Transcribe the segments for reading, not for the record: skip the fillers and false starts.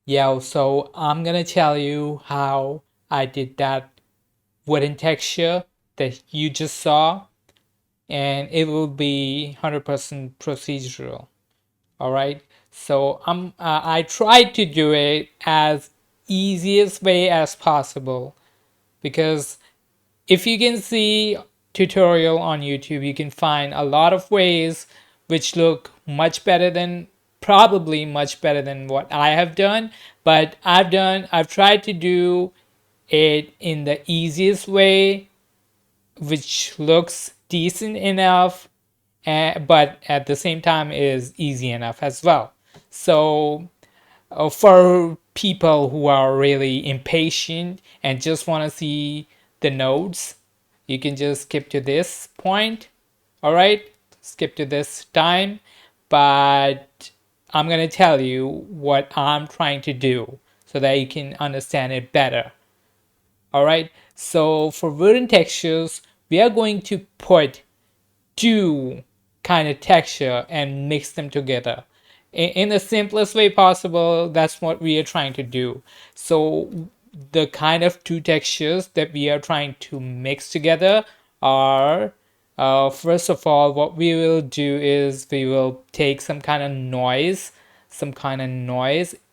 Yeah, so I'm gonna tell you how I did that wooden texture that you just saw, and it will be 100% procedural. All right. So I tried to do it as easiest way as possible because if you can see tutorial on YouTube, you can find a lot of ways which look much better than probably much better than what I have done. But I've tried to do it in the easiest way, which looks decent enough, but at the same time is easy enough as well. So for people who are really impatient and just want to see the nodes, you can just skip to this point. All right, skip to this time. But I'm going to tell you what I'm trying to do so that you can understand it better. All right, so for wooden textures, we are going to put two kind of texture and mix them together in the simplest way possible. That's what we are trying to do. So the kind of two textures that we are trying to mix together are, first of all, what we will do is we will take some kind of noise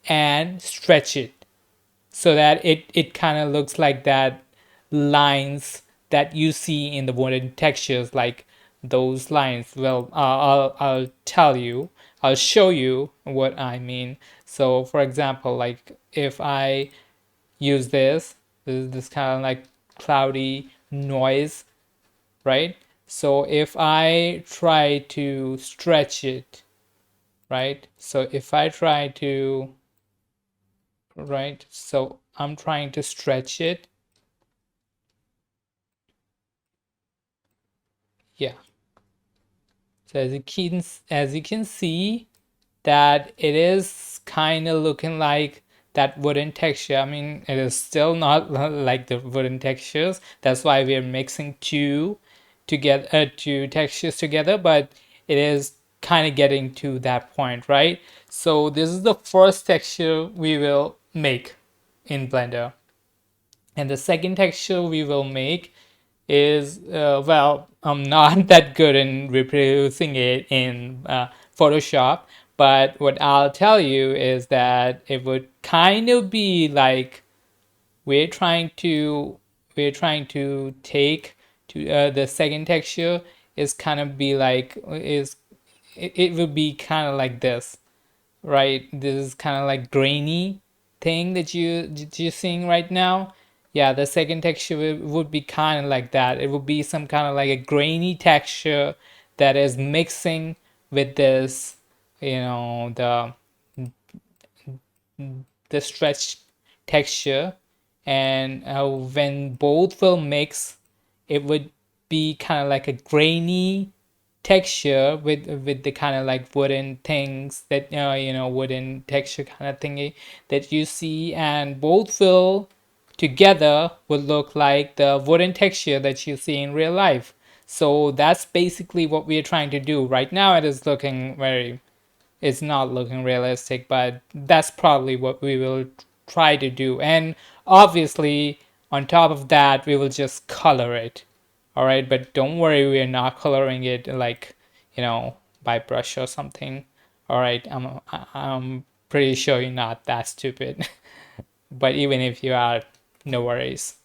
and stretch it so that it kind of looks like that lines that you see in the wooden textures, like those lines. Well, I'll tell you, I'll show you what I mean. So for example, like if I use this kind of like cloudy noise, right? So if I try to stretch it, right? So if I try to, right? So I'm trying to stretch it. Yeah. So as you can see that it is kind of looking like that wooden texture. I mean, it is still not like the wooden textures. That's why we're mixing two textures together, but it is kind of getting to that point, right? So this is the first texture we will make in Blender. And the second texture we will make is, well, I'm not that good in reproducing it in Photoshop, but what I'll tell you is that it would kind of be like we're trying to take to the second texture is kind of be like is it would be kind of like this, right? This is kind of like grainy thing that you're seeing right now. Yeah, the second texture would be kind of like that. It would be some kind of like a grainy texture that is mixing with this, the stretch texture, and when both will mix, it would be kind of like a grainy texture with the kind of like wooden things that wooden texture kind of thingy that you see, and both will together would look like the wooden texture that you see in real life. So that's basically what we are trying to do right now. It is looking very, it's not looking realistic, but that's probably what we will try to do. And obviously, on top of that, we will just color it. All right, but don't worry, we are not coloring it like, by brush or something. All right, I'm pretty sure you're not that stupid. But even if you are, no worries.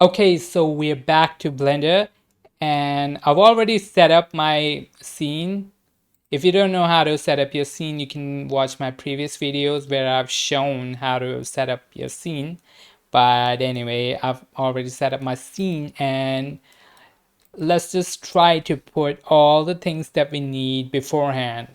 Okay, so we're back to Blender, and I've already set up my scene. If you don't know how to set up your scene, you can watch my previous videos where I've shown how to set up your scene. But anyway, I've already set up my scene, and let's just try to put all the things that we need beforehand.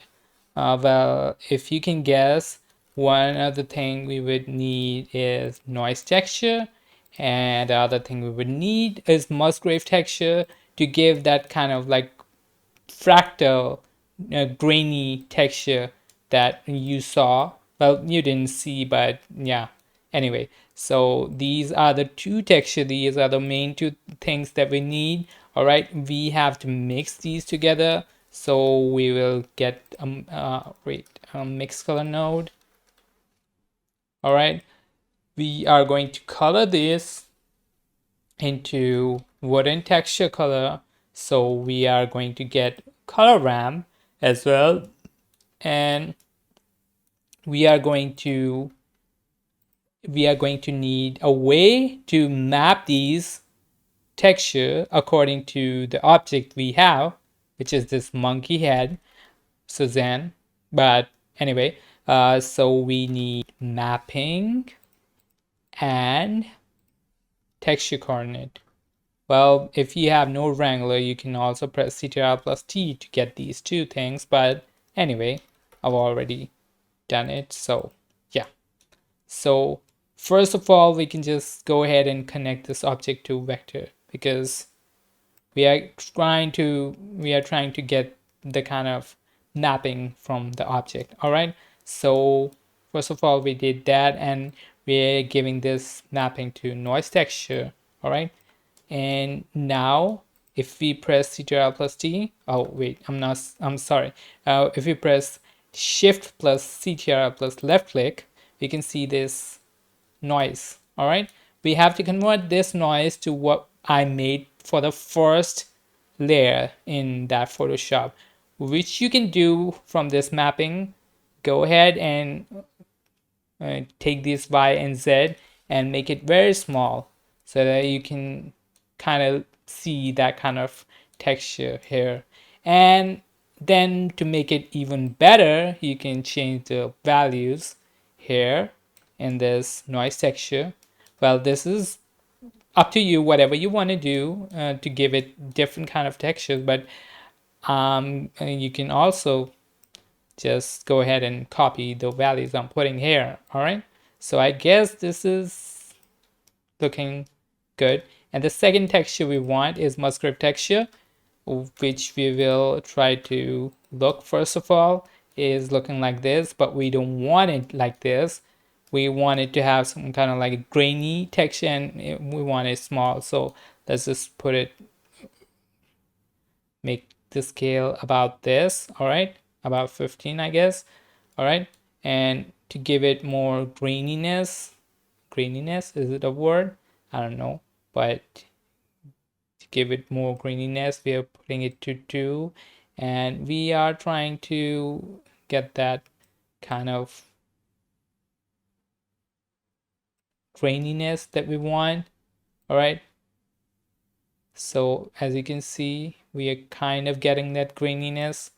Well, if you can guess, one other thing we would need is noise texture, and the other thing we would need is Musgrave texture to give that kind of like fractal, grainy texture that you saw. Well, you didn't see, but yeah. Anyway, so these are the two texture. These are the main two things that we need. All right, we have to mix these together. So we will get mix color node. All right, we are going to color this into wooden texture color. So we are going to get color ramp as well. And we are going to need a way to map these texture according to the object we have, which is this monkey head, Suzanne. But anyway, so we need mapping and texture coordinate. Well, if you have no Wrangler, you can also press Ctrl plus T to get these two things. But anyway, I've already done it. So yeah. So first of all, we can just go ahead and connect this object to vector because we are trying to get the kind of mapping from the object. All right. So first of all, we did that, and we're giving this mapping to noise texture. All right. And now if we press Ctrl plus T, oh wait, I'm sorry. If we press Shift plus Ctrl plus left click, we can see this noise. All right, we have to convert this noise to what I made for the first layer in that Photoshop, which you can do from this mapping. Go ahead and take this Y and Z and make it very small so that you can kind of see that kind of texture here. And then to make it even better, you can change the values here in this noise texture. Well, this is up to you, whatever you want to do to give it different kind of textures, but you can also just go ahead and copy the values I'm putting here. All right, so I guess this is looking good. And the second texture we want is Musgrave texture, which we will try to look. First of all, is looking like this, but we don't want it like this. We want it to have some kind of like grainy texture, and we want it small. So let's just put it, make the scale about this. All right, about 15, I guess. All right, and to give it more graininess, is it a word? I don't know, but to give it more graininess, we are putting it to 2, and we are trying to get that kind of graininess that we want. All right, so as you can see, we are kind of getting that graininess.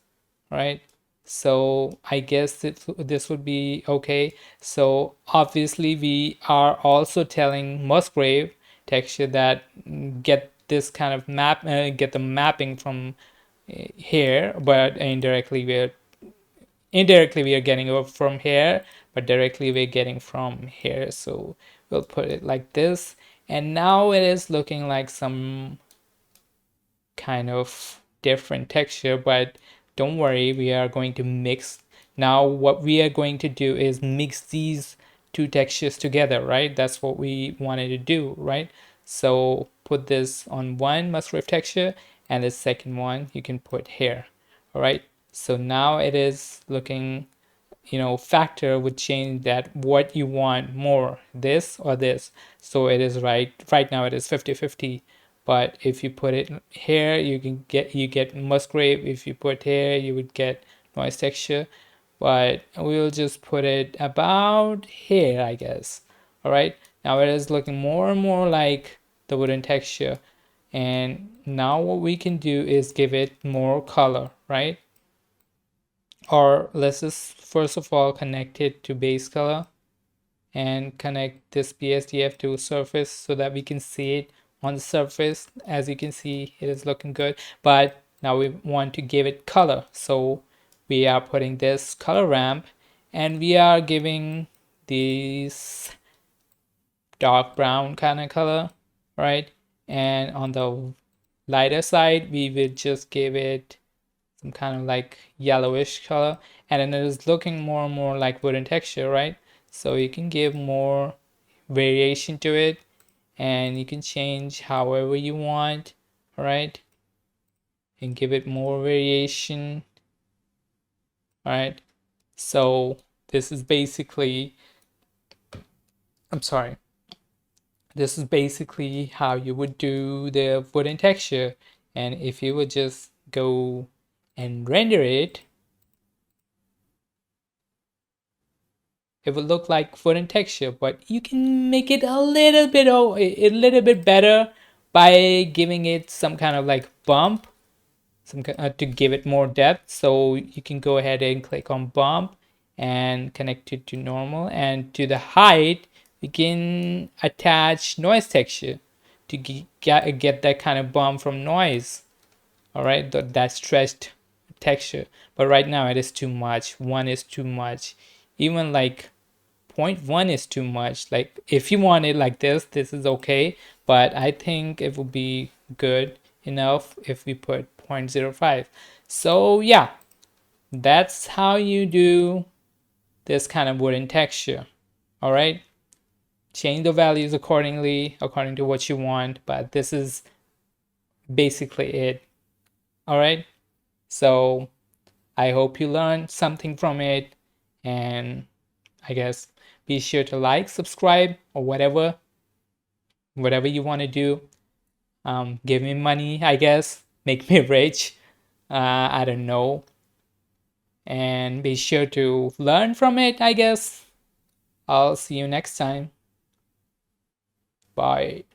Right, so I guess this would be okay. So obviously we are also telling Musgrave texture that get this kind of get the mapping from here, but indirectly we are getting it from here, but directly we're getting from here. So we'll put it like this, and now it is looking like some kind of different texture, but don't worry, we are going to mix. Now what we are going to do is mix these two textures together, right? That's what we wanted to do, right? So put this on one Musgrave texture, and the second one you can put here. All right, so now it is looking, factor would change that what you want more, this or this. So it is right now it is 50-50, but if you put it here, you get Musgrave. If you put here, you would get noise texture, but we'll just put it about here, I guess. All right, now it is looking more and more like the wooden texture, and now what we can do is give it more color, right? Or let's just first of all connect it to base color and connect this BSDF to surface so that we can see it on the surface. As you can see, it is looking good, but now we want to give it color. So we are putting this color ramp, and we are giving this dark brown kind of color, right? And on the lighter side, we will just give it some kind of like yellowish color, and then it is looking more and more like wooden texture, right? So you can give more variation to it, and you can change however you want, all right? And give it more variation, all right? So this is basically I'm sorry. This is basically how you would do the wooden texture. And if you would just go and render it, it would look like wooden texture, but you can make it a little bit better by giving it some kind of like bump, to give it more depth. So you can go ahead and click on bump and connect it to normal, and to the height you can attach noise texture to get that kind of bump from noise. All right, that stretched texture. But right now it is too much. One is too much. Even like point 0.1 is too much. Like if you want it like this is okay, but I think it will be good enough if we put 0.05. So yeah, that's how you do this kind of wooden texture. All right, change the values accordingly, according to what you want, but this is basically it. All right, so I hope you learned something from it, and I guess be sure to like, subscribe, or whatever you want to do. Give me money, I guess, make me rich. I don't know. And be sure to learn from it, I guess. I'll see you next time. Bye.